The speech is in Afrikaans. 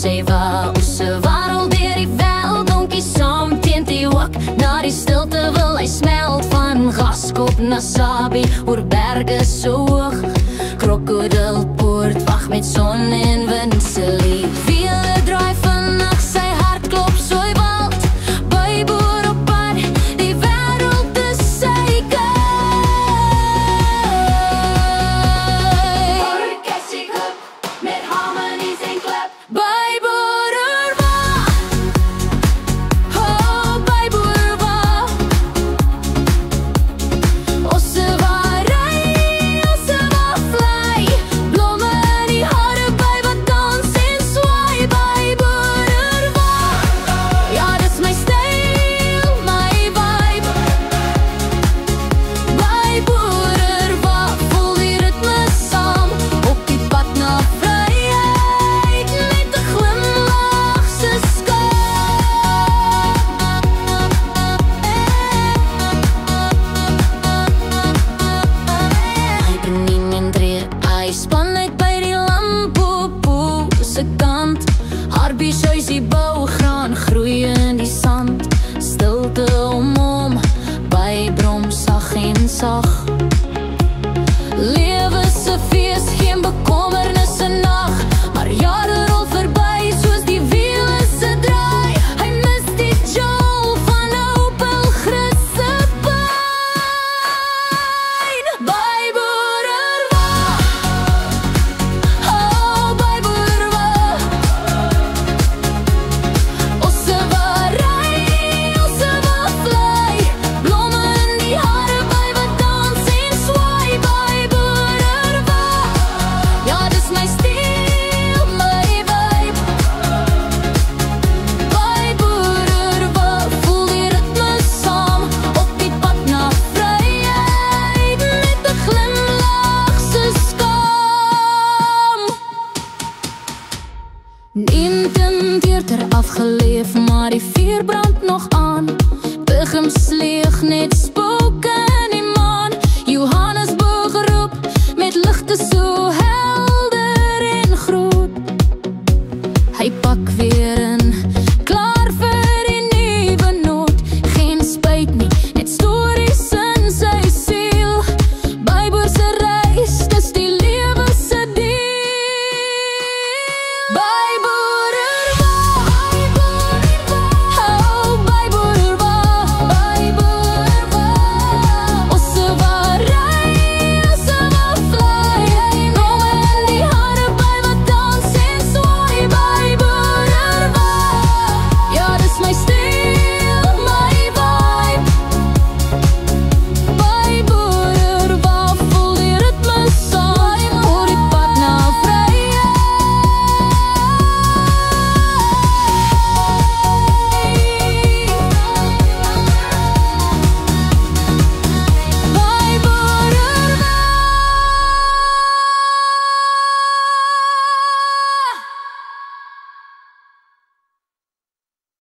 sê wat ons se wêreld deur die veld, donkie saam teen die hoek. Na die stilte wil hy smelt, van Gaskop na Sabie, oor berge so hoog. Krokodilpoort wag met son en wind se lief. Wiele draai vinnig, sy hart klop sooi wild. By boer op pad, die wêreld is sy kei. Orkestie klip, met harmonies en klep. By Boererwa, oh by Boererwa. Ons se waarry, ons se waar vlei. Blomme in die hare by wat dans en swaai. By Boererwa, ja dis my styl, my vibe. By Boererwa, voel die ritme saam. Op die pad na vryheid, met 'n glimlach se skaam. Hy benien en tree, hy span uit by die Lampopo se kant. Harbieshuisie bou, graan groei in die sand. Stilte om hom, by brom sag en sag. Lewe se fees, geen bekommernisse nag. Maar jare rol verby, soos die wiele se draai. Hy mis die jol van 'n Opel Chris se pyn. By Boererwa, oh by Boererwa. Ons se waarry, ons se waar vlei. Blomme in die hare by wat dans en swaai. By Boererwa, ja dis my styl, my vibe. By Boererwa, voel die ritme saam. Op die pad na vryheid, met 'n glimlach se skaam. 1940 afgeleef, maar die vuur brand nog aan. Begin sleeg net